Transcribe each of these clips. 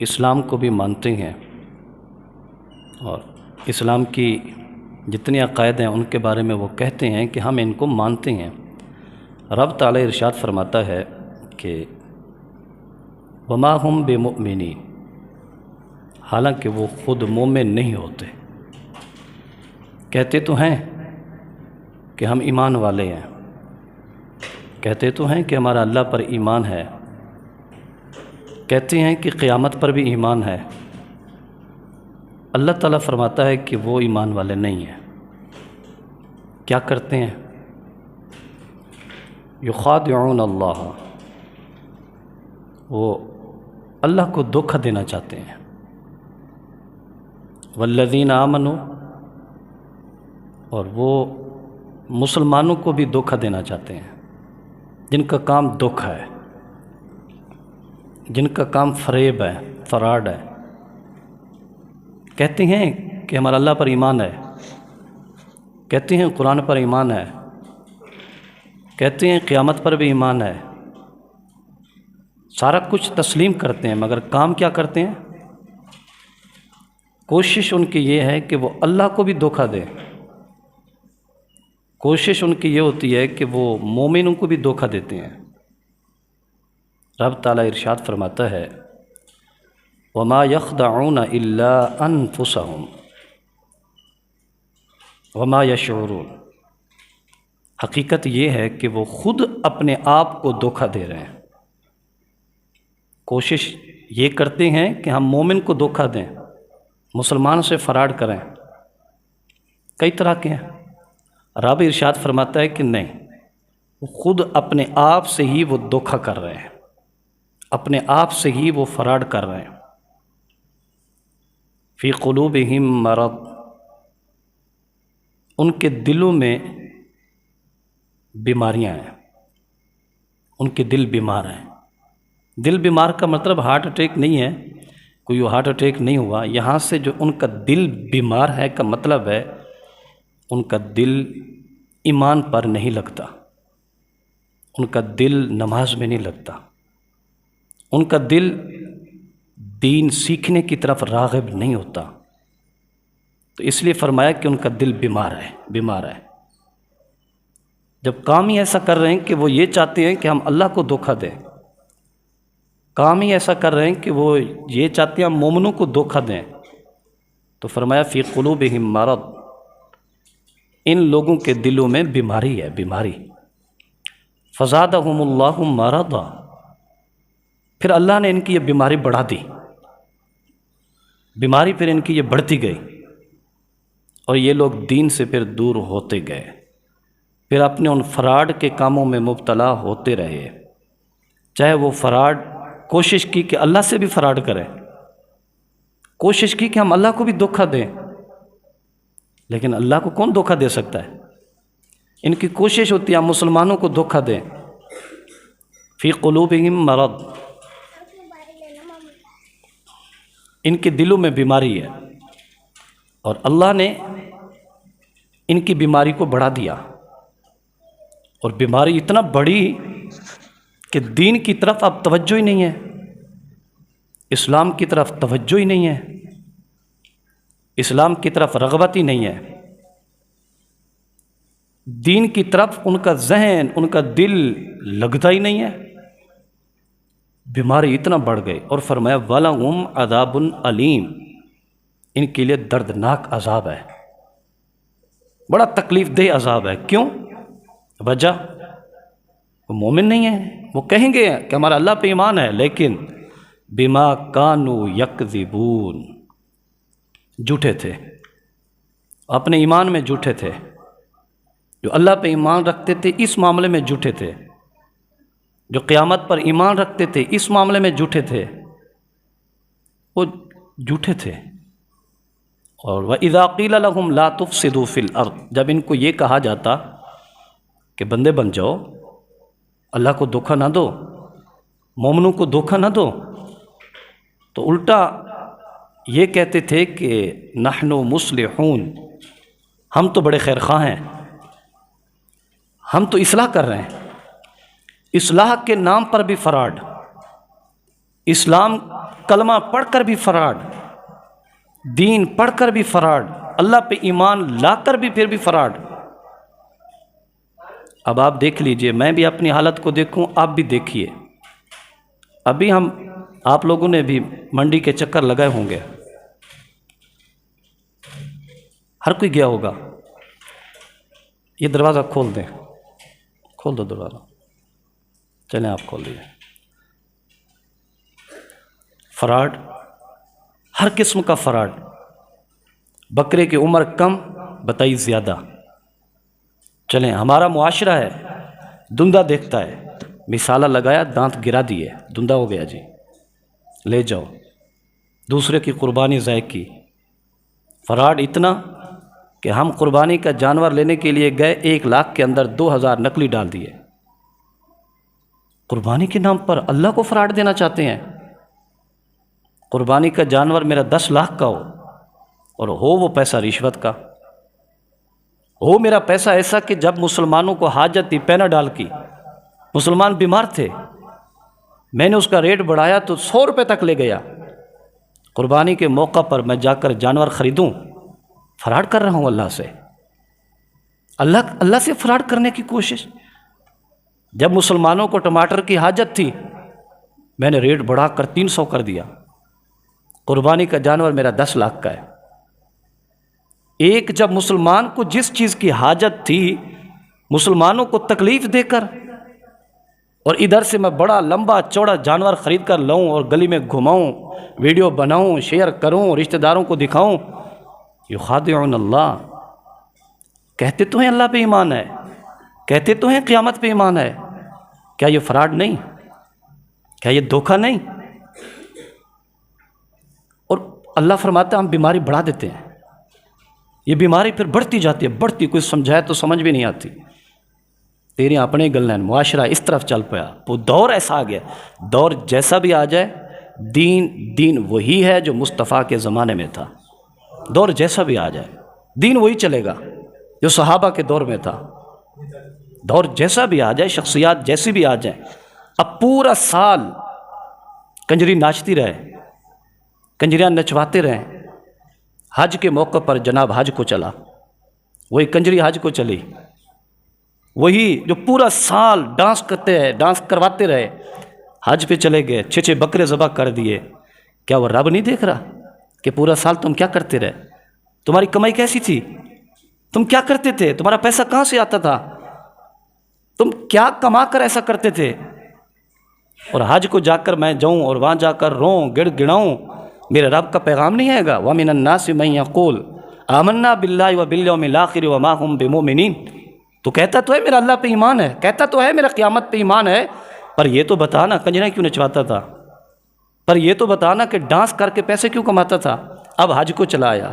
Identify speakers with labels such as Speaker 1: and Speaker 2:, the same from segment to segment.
Speaker 1: اسلام کو بھی مانتے ہیں اور اسلام کی جتنی عقائد ہیں ان کے بارے میں وہ کہتے ہیں کہ ہم ان کو مانتے ہیں، رب تعالی ارشاد فرماتا ہے کہ وما ہم بمؤمنین، حالانکہ وہ خود مومن نہیں ہوتے، کہتے تو ہیں کہ ہم ایمان والے ہیں، کہتے تو ہیں کہ ہمارا اللہ پر ایمان ہے، کہتے ہیں کہ قیامت پر بھی ایمان ہے۔ اللہ تعالیٰ فرماتا ہے کہ وہ ایمان والے نہیں ہیں۔ کیا کرتے ہیں؟ یخادعون اللہ، وہ اللہ کو دھوکہ دینا چاہتے ہیں۔ والذین آمنوا، اور وہ مسلمانوں کو بھی دھوکہ دینا چاہتے ہیں، جن کا کام دھوکہ ہے، جن کا کام فریب ہے، فراڈ ہے، کہتے ہیں کہ ہمارا اللہ پر ایمان ہے، کہتے ہیں قرآن پر ایمان ہے، کہتے ہیں قیامت پر بھی ایمان ہے، سارا کچھ تسلیم کرتے ہیں، مگر کام کیا کرتے ہیں؟ کوشش ان کی یہ ہے کہ وہ اللہ کو بھی دھوکہ دیں، کوشش ان کی یہ ہوتی ہے کہ وہ مومنوں کو بھی دھوکہ دیتے ہیں۔ رب تعالیٰ ارشاد فرماتا ہے وما يخدعون الا انفسهم وما يشعرون، حقیقت یہ ہے کہ وہ خود اپنے آپ کو دھوکہ دے رہے ہیں۔ کوشش یہ کرتے ہیں کہ ہم مومن کو دھوکہ دیں، مسلمان سے فراڈ کریں، کئی طرح کے ہیں۔ رب ارشاد فرماتا ہے کہ نہیں، وہ خود اپنے آپ سے ہی وہ دھوکہ کر رہے ہیں، اپنے آپ سے ہی وہ فراڈ کر رہے ہیں۔ فی قلوبہم مرض، ان کے دلوں میں بیماریاں ہیں، ان کے دل بیمار ہیں۔ دل بیمار کا مطلب ہارٹ اٹیک نہیں ہے، کوئی ہارٹ اٹیک نہیں ہوا، یہاں سے جو ان کا دل بیمار ہے کا مطلب ہے ان کا دل ایمان پر نہیں لگتا، ان کا دل نماز میں نہیں لگتا، ان کا دل دین سیکھنے کی طرف راغب نہیں ہوتا، تو اس لیے فرمایا کہ ان کا دل بیمار ہے۔ جب کام ہی ایسا کر رہے ہیں کہ وہ یہ چاہتے ہیں کہ ہم اللہ کو دھوکہ دیں، کام ہی ایسا کر رہے ہیں کہ وہ یہ چاہتے ہیں ہم مومنوں کو دھوکہ دیں، تو فرمایا فی قلوبہم مرض، ان لوگوں کے دلوں میں بیماری ہے، بیماری۔ فزادہم اللہ مرضا، پھر اللہ نے ان کی یہ بیماری بڑھا دی، بیماری پھر ان کی یہ بڑھتی گئی، اور یہ لوگ دین سے پھر دور ہوتے گئے، پھر اپنے ان فراڈ کے کاموں میں مبتلا ہوتے رہے، چاہے وہ فراڈ کوشش کی کہ اللہ سے بھی فراڈ کریں، کوشش کی کہ ہم اللہ کو بھی دھوکہ دیں، لیکن اللہ کو کون دھوکہ دے سکتا ہے؟ ان کی کوشش ہوتی ہے ہم مسلمانوں کو دھوکہ دیں۔ فی قلوبہم مرض، ان کے دلوں میں بیماری ہے، اور اللہ نے ان کی بیماری کو بڑھا دیا، اور بیماری اتنا بڑی کہ دین کی طرف اب توجہ ہی نہیں ہے، اسلام کی طرف توجہ ہی نہیں ہے، اسلام کی طرف رغبت ہی نہیں ہے، دین کی طرف ان کا ذہن، ان کا دل لگتا ہی نہیں ہے، بیماری اتنا بڑھ گئی، اور فرمایا وَلَهُمْ عَذَابٌ عَلِيمٌ، ان کے لیے دردناک عذاب ہے، بڑا تکلیف دہ عذاب ہے۔ کیوں؟ وجہ وہ مومن نہیں ہیں، وہ کہیں گے کہ ہمارا اللہ پہ ایمان ہے، لیکن بما کانوا یکذبون، جھوٹے تھے، اپنے ایمان میں جھوٹے تھے، جو اللہ پہ ایمان رکھتے تھے اس معاملے میں جھوٹے تھے، جو قیامت پر ایمان رکھتے تھے اس معاملے میں جھوٹے تھے، وہ جھوٹے تھے۔ اور وَإِذَا قِيلَ لَهُمْ لَا تُفْسِدُوا فِي الْأَرْضِ، جب ان کو یہ کہا جاتا کہ بندے بن جاؤ، اللہ کو دھوکہ نہ دو، مومنوں کو دھوکہ نہ دو، تو الٹا یہ کہتے تھے کہ نحن مصلحون، ہم تو بڑے خیر خواہ ہیں، ہم تو اصلاح کر رہے ہیں۔ اصلاح کے نام پر بھی فراڈ، اسلام کلمہ پڑھ کر بھی فراڈ، دین پڑھ کر بھی فراڈ، اللہ پہ ایمان لا کر بھی پھر بھی فراڈ۔ اب آپ دیکھ لیجئے، میں بھی اپنی حالت کو دیکھوں، آپ بھی دیکھیے۔ ابھی آپ لوگوں نے بھی منڈی کے چکر لگائے ہوں گے، ہر کوئی گیا ہوگا۔ یہ دروازہ کھول دیں، کھول دو دروازہ، چلیں آپ کھول دیجیے۔ فراڈ، ہر قسم کا فراڈ۔ بکرے کی عمر کم، بتائی زیادہ۔ چلیں، ہمارا معاشرہ ہے، دھندہ دیکھتا ہے، مثالہ لگایا، دانت گرا دیے، دھندہ ہو گیا جی، لے جاؤ، دوسرے کی قربانی ضائع کی۔ فراڈ اتنا کہ ہم قربانی کا جانور لینے کے لیے گئے، 1,00,000 کے اندر 2,000 نقلی ڈال دیے۔ قربانی کے نام پر اللہ کو فراڈ دینا چاہتے ہیں۔ قربانی کا جانور میرا 10,00,000 کا ہو، اور ہو وہ پیسہ رشوت کا، ہو میرا پیسہ ایسا کہ جب مسلمانوں کو حاجت تھی پیناڈال کی، مسلمان بیمار تھے، میں نے اس کا ریٹ بڑھایا تو 100 روپے تک لے گیا۔ قربانی کے موقع پر میں جا کر جانور خریدوں، فراڈ کر رہا ہوں اللہ سے، اللہ سے فراڈ کرنے کی کوشش۔ جب مسلمانوں کو ٹماٹر کی حاجت تھی، میں نے ریٹ بڑھا کر 300 کر دیا۔ قربانی کا جانور میرا 10,00,000 کا ہے۔ ایک جب مسلمان کو جس چیز کی حاجت تھی، مسلمانوں کو تکلیف دے کر، اور ادھر سے میں بڑا لمبا چوڑا جانور خرید کر لاؤں اور گلی میں گھماؤں، ویڈیو بناؤں، شیئر کروں، رشتہ داروں کو دکھاؤں۔ یخادعون اللہ، کہتے تو ہیں اللہ پہ ایمان ہے، کہتے تو ہیں قیامت پہ ایمان ہے، کیا یہ فراڈ نہیں؟ کیا یہ دھوکہ نہیں؟ اور اللہ فرماتا ہے ہم بیماری بڑھا دیتے ہیں، یہ بیماری پھر بڑھتی جاتی ہے، بڑھتی، کوئی سمجھائے تو سمجھ بھی نہیں آتی۔ تیرے اپنے گلین، معاشرہ اس طرف چل پیا، وہ دور ایسا آ گیا۔ دور جیسا بھی آ جائے، دین وہی ہے جو مصطفیٰ کے زمانے میں تھا۔ دور جیسا بھی آ جائے، دین وہی چلے گا جو صحابہ کے دور میں تھا۔ دور جیسا بھی آ جائے، شخصیات جیسی بھی آ جائیں۔ اب پورا سال کنجری ناچتی رہے، کنجریاں نچواتے رہیں، حج کے موقع پر جناب حج کو چلا، وہی کنجری حج کو چلی، وہی جو پورا سال ڈانس کرتے ہیں، ڈانس کرواتے رہے، حج پہ چلے گئے، 6 بکرے ذبح کر دیے۔ کیا وہ رب نہیں دیکھ رہا کہ پورا سال تم کیا کرتے رہے؟ تمہاری کمائی کیسی تھی؟ تم کیا کرتے تھے؟ تمہارا پیسہ کہاں سے آتا تھا؟ تم کیا کما کر ایسا کرتے تھے؟ اور حج کو جا کر میں جاؤں اور وہاں جا کر روؤں، گڑ گڑاؤں، میرے رب کا پیغام نہیں آئے گا؟ وَمِنَ النَّاسِ مَن يَقُولُ آمَنَّا بِاللَّهِ وَبِالْيَوْمِ الْآخِرِ وَمَا هُمْ بِمُؤْمِنِينَ۔ تو کہتا تو ہے میرا اللہ پہ ایمان ہے، کہتا تو ہے میرا قیامت پہ ایمان ہے، پر یہ تو بتانا کنجریاں کیوں نچواتا تھا، پر یہ تو بتانا کہ ڈانس کر کے پیسے کیوں کماتا تھا۔ اب حج کو چلایا،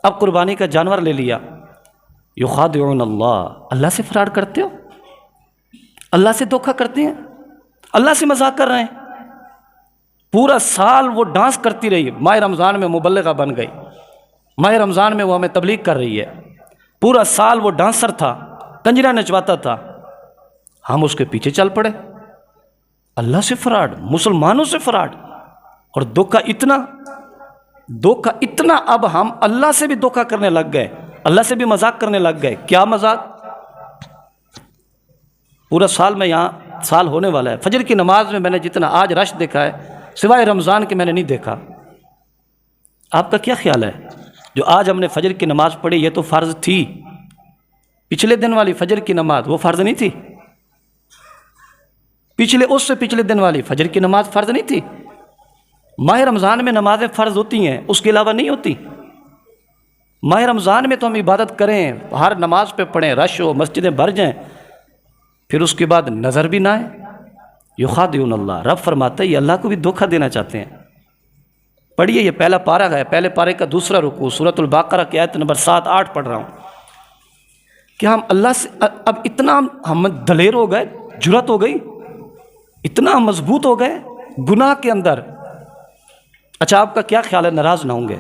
Speaker 1: اب قربانی کا جانور لے لیا۔ یخادعون اللہ سے فراڈ کرتے ہو، اللہ سے دھوکہ کرتے ہیں، اللہ سے مذاق کر رہے ہیں۔ پورا سال وہ ڈانس کرتی رہی، ماہ رمضان میں مبلغہ بن گئی، ماہ رمضان میں وہ ہمیں تبلیغ کر رہی ہے، پورا سال وہ ڈانسر تھا، کنجریاں نچواتا تھا، ہم اس کے پیچھے چل پڑے۔ اللہ سے فراڈ، مسلمانوں سے فراڈ، اور دھوکہ اتنا اب ہم اللہ سے بھی دھوکہ کرنے لگ گئے، اللہ سے بھی مذاق کرنے لگ گئے۔ کیا مذاق؟ پورا سال میں یہاں سال ہونے والا ہے، فجر کی نماز میں نے جتنا آج رش دیکھا ہے سوائے رمضان کے میں نے نہیں دیکھا۔ آپ کا کیا خیال ہے؟ جو آج ہم نے فجر کی نماز پڑھی، یہ تو فرض تھی، پچھلے دن والی فجر کی نماز وہ فرض نہیں تھی؟ اس سے پچھلے دن والی فجر کی نماز فرض نہیں تھی؟ ماہ رمضان میں نمازیں فرض ہوتی ہیں، اس کے علاوہ نہیں ہوتی۔ ماہ رمضان میں تو ہم عبادت کریں، ہر نماز پہ پڑھیں، رش ہو، مسجدیں بھر جائیں، پھر اس کے بعد نظر بھی نہ آئے۔ یخادعون اللہ، رب فرماتا ہے یہ اللہ کو بھی دھوکہ دینا چاہتے ہیں۔ پڑھیے، یہ پہلا پارہ ہے، پہلے پارے کا دوسرا رکوع، سورۃ البقرہ کی آیت نمبر 7-8 پڑھ رہا ہوں۔ کہ ہم اللہ سے اب اتنا ہم دلیر ہو گئے، جرأت ہو گئی، اتنا مضبوط ہو گئے گناہ کے اندر۔ اچھا، آپ کا کیا خیال ہے؟ ناراض نہ ہوں گے؟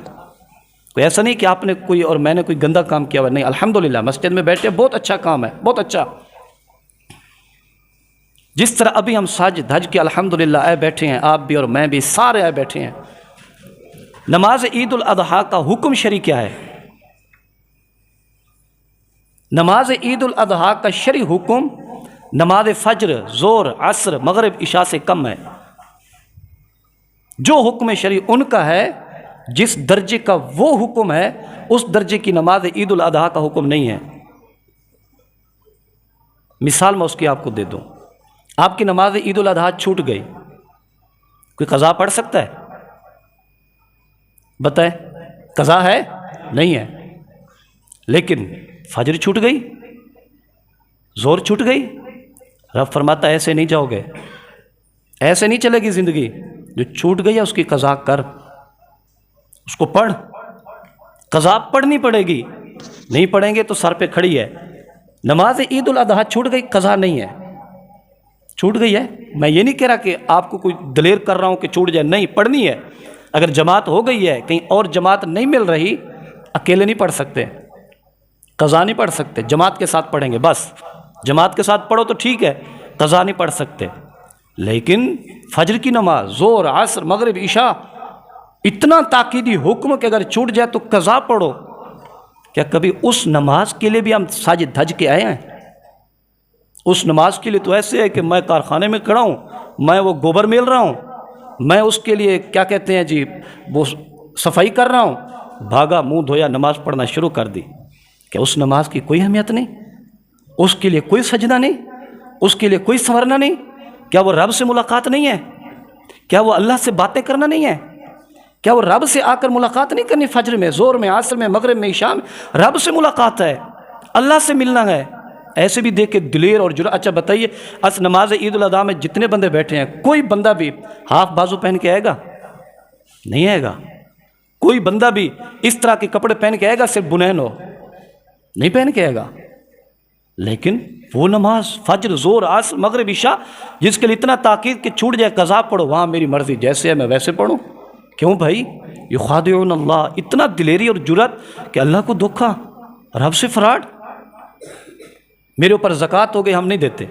Speaker 1: کوئی ایسا نہیں کہ آپ نے کوئی اور میں نے کوئی گندا کام کیا ہوا، نہیں، الحمدللہ مسجد میں بیٹھے، بہت اچھا کام ہے، بہت اچھا۔ جس طرح ابھی ہم سج دھج کے الحمدللہ آئے بیٹھے ہیں، آپ بھی اور میں بھی سارے آئے بیٹھے ہیں، نماز عید الاضحیٰ کا حکم شرعی کیا ہے؟ نماز عید الاضحیٰ کا شرعی حکم نماز فجر، ظہر، عصر، مغرب، عشاء سے کم ہے۔ جو حکم شرعی ان کا ہے جس درجے کا وہ حکم ہے، اس درجے کی نماز عید الاضحیٰ کا حکم نہیں ہے۔ مثال میں اس کی آپ کو دے دوں، آپ کی نماز عید الاضحیٰ چھوٹ گئی، کوئی قضا پڑھ سکتا ہے؟ بتائیں، قضا ہے؟ نہیں ہے۔ لیکن فجر چھوٹ گئی، ظہر چھوٹ گئی، رب فرماتا ہے ایسے نہیں جاؤ گے، ایسے نہیں چلے گی زندگی، جو چھوٹ گئی ہے اس کی قضا کر، اس کو پڑھ، قضا پڑھنی پڑے گی، نہیں پڑھیں گے تو سر پہ کھڑی ہے۔ نماز عید الاضحیٰ چھوٹ گئی، قضا نہیں ہے، چھوٹ گئی ہے۔ میں یہ نہیں کہہ رہا کہ آپ کو کوئی دلیر کر رہا ہوں کہ چھوٹ جائے، نہیں، پڑھنی ہے۔ اگر جماعت ہو گئی ہے، کہیں اور جماعت نہیں مل رہی، اکیلے نہیں پڑھ سکتے، قضا نہیں پڑھ سکتے، جماعت کے ساتھ پڑھیں گے، بس جماعت کے ساتھ پڑھو تو ٹھیک ہے، قضا نہیں پڑھ سکتے۔ لیکن فجر کی نماز، ظہر، عصر، مغرب، عشاء، اتنا تاکیدی حکم کہ اگر چھوٹ جائے تو قضا پڑھو۔ کیا کبھی اس نماز کے لیے بھی ہم سج دھج کے آئے ہیں؟ اس نماز کے لیے تو ایسے ہے کہ میں کارخانے میں کھڑا ہوں، میں وہ گوبر میل رہا ہوں، میں اس کے لیے کیا کہتے ہیں جی وہ صفائی کر رہا ہوں، بھاگا، منہ دھویا، نماز پڑھنا شروع کر دی۔ کیا اس نماز کی کوئی اہمیت نہیں؟ اس کے لیے کوئی سجدہ نہیں؟ اس کے لیے کوئی سنورنا نہیں؟ کیا وہ رب سے ملاقات نہیں ہے؟ کیا وہ اللہ سے باتیں کرنا نہیں ہے؟ کیا وہ رب سے آ کر ملاقات نہیں کرنی؟ فجر میں، ظہر میں، عصر میں، مغرب میں، عشاء میں رب سے ملاقات ہے، اللہ سے ملنا ہے۔ ایسے بھی دیکھ کے دلیر اور جرأت۔ اچھا بتائیے، نماز عید الاضحیٰ میں جتنے بندے بیٹھے ہیں، کوئی بندہ بھی ہاف بازو پہن کے آئے گا؟ نہیں آئے گا۔ کوئی بندہ بھی اس طرح کے کپڑے پہن کے آئے گا صرف بنین ہو؟ نہیں پہن کے آئے گا۔ لیکن وہ نماز فجر، ظہر، عصر، مغرب، عشاء جس کے لیے اتنا تاکید کہ چھوٹ جائے قضا پڑھو، وہاں میری مرضی، جیسے ہے میں ویسے پڑھوں۔ کیوں بھائی؟ یخادعون اللہ، اتنا دلیری اور جرأت کہ اللہ کو دھوکا، رب سے فراڈ۔ میرے اوپر زکوٰۃ ہو گئی، ہم نہیں دیتے،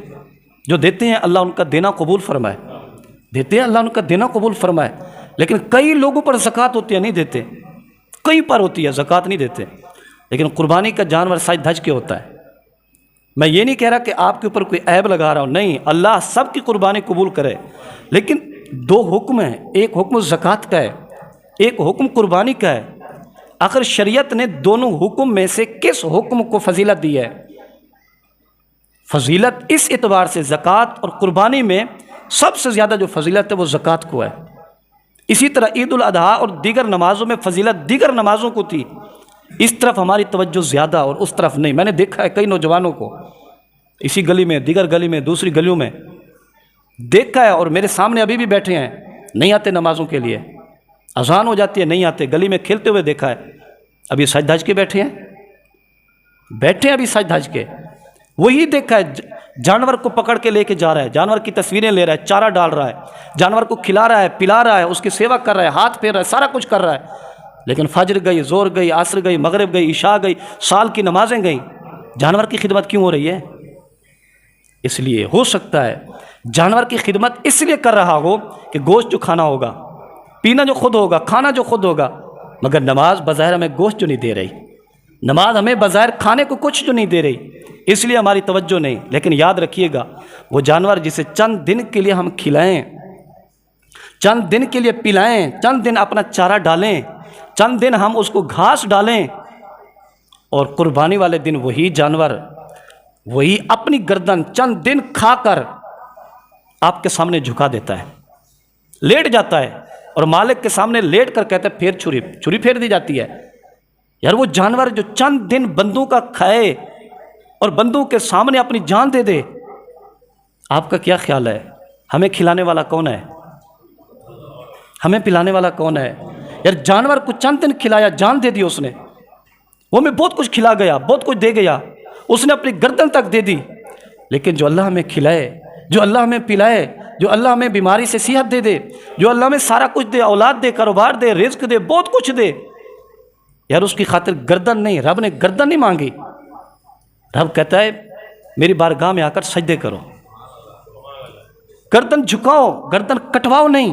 Speaker 1: جو دیتے ہیں اللہ ان کا دینا قبول فرمائے، دیتے ہیں اللہ ان کا دینا قبول فرمائے۔ لیکن کئی لوگوں پر زکوٰۃ ہوتی ہے، نہیں دیتے، کئی پر ہوتی ہے، زکوٰۃ نہیں دیتے۔ لیکن قربانی کا جانور سج دھج کے ہوتا ہے۔ میں یہ نہیں کہہ رہا کہ آپ کے اوپر کوئی عیب لگا رہا ہوں، نہیں، اللہ سب کی قربانی قبول کرے۔ لیکن دو حکم ہیں، ایک حکم زکوٰۃ کا ہے، ایک حکم قربانی کا ہے۔ آخر شریعت نے دونوں حکم میں سے کس حکم کو فضیلت دی ہے؟ فضیلت اس اعتبار سے زکوٰۃ اور قربانی میں سب سے زیادہ جو فضیلت ہے وہ زکوٰۃ کو ہے۔ اسی طرح عید الاضحیٰ اور دیگر نمازوں میں فضیلت دیگر نمازوں کو تھی، اس طرف ہماری توجہ زیادہ اور اس طرف نہیں۔ میں نے دیکھا ہے کئی نوجوانوں کو اسی گلی میں، دیگر گلی میں، دوسری گلیوں میں دیکھا ہے، اور میرے سامنے ابھی بھی بیٹھے ہیں، نہیں آتے نمازوں کے لیے، اذان ہو جاتی ہے نہیں آتے، گلی میں کھیلتے ہوئے دیکھا ہے، ابھی سج دھج کے بیٹھے ہیں ابھی سج دھج کے۔ وہی دیکھا ہے جانور کو پکڑ کے لے کے جا رہا ہے، جانور کی تصویریں لے رہا ہے، چارہ ڈال رہا ہے، جانور کو کھلا رہا ہے، پلا رہا ہے، اس کی سیوا کر رہا ہے، ہاتھ پھیر رہا ہے، سارا کچھ کر رہا ہے۔ لیکن فجر گئی، ظہر گئی، عصر گئی، مغرب گئی، عشاء گئی، سال کی نمازیں گئیں، جانور کی خدمت کیوں ہو رہی ہے؟ اس لیے ہو سکتا ہے جانور کی خدمت اس لیے کر رہا ہو کہ گوشت جو کھانا ہوگا، پینا جو خود ہوگا، کھانا جو خود ہوگا، مگر نماز بظاہر ہمیں گوشت جو نہیں دے رہی، نماز ہمیں بظاہر کھانے کو کچھ جو نہیں دے رہی، اس لیے ہماری توجہ نہیں۔ لیکن یاد رکھیے گا، وہ جانور جسے چند دن کے لیے ہم کھلائیں، چند دن کے لیے پلائیں، چند دن اپنا چارہ ڈالیں، چند دن ہم اس کو گھاس ڈالیں، اور قربانی والے دن وہی جانور، وہی اپنی گردن چند دن کھا کر آپ کے سامنے جھکا دیتا ہے، لیٹ جاتا ہے، اور مالک کے سامنے لیٹ کر کہتا ہے پھر چھری پھیر دی جاتی ہے۔ یار وہ جانور جو چند دن بندوں کا کھائے اور بندوں کے سامنے اپنی جان دے دے، آپ کا کیا خیال ہے؟ ہمیں کھلانے والا کون ہے؟ ہمیں پلانے والا کون ہے؟ یار جانور کو چند دن کھلایا، جان دے دی اس نے، وہ ہمیں بہت کچھ کھلا گیا، بہت کچھ دے گیا، اس نے اپنی گردن تک دے دی۔ لیکن جو اللہ ہمیں کھلائے، جو اللہ ہمیں پلائے، جو اللہ ہمیں بیماری سے صحت دے دے، جو اللہ ہمیں سارا کچھ دے، اولاد دے، کاروبار دے، رزق دے، بہت کچھ دے، یار اس کی خاطر گردن نہیں، رب نے گردن نہیں مانگی۔ رب کہتا ہے میری بارگاہ میں آ کر سجدے کرو، گردن جھکاؤ، گردن کٹواؤ نہیں.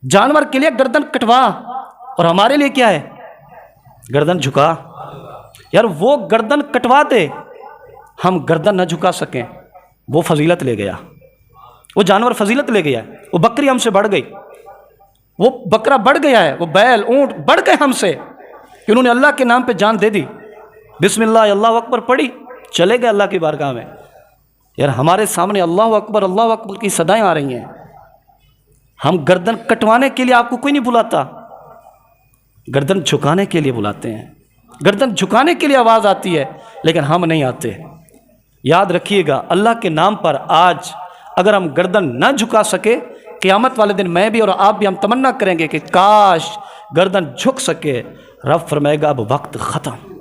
Speaker 1: جانور کے لیے گردن کٹوا اور ہمارے لیے کیا ہے؟ گردن جھکا. یار وہ گردن کٹوا دے، ہم گردن نہ جھکا سکیں، وہ فضیلت لے گیا. وہ جانور فضیلت لے گیا. وہ بکری ہم سے بڑھ گئی، وہ بکرا بڑھ گیا ہے، وہ بیل اونٹ بڑھ گئے ہم سے کہ انہوں نے اللہ کے نام پہ جان دے دی، بسم اللہ اللہ اکبر پڑھی، چلے گئے اللہ کی بارگاہ میں. یار ہمارے سامنے اللہ اکبر کی صدائیں آ رہی ہیں. ہم گردن کٹوانے کے لیے آپ کو کوئی نہیں بلاتا، گردن جھکانے کے لیے بلاتے ہیں. گردن جھکانے کے لیے آواز آتی ہے لیکن ہم نہیں آتے. یاد رکھیے گا اللہ کے نام پر آج اگر ہم گردن نہ جھکا سکے، قیامت والے دن میں بھی اور آپ بھی ہم تمنا کریں گے کہ کاش گردن جھک سکے. رب فرمائے گا اب وقت ختم.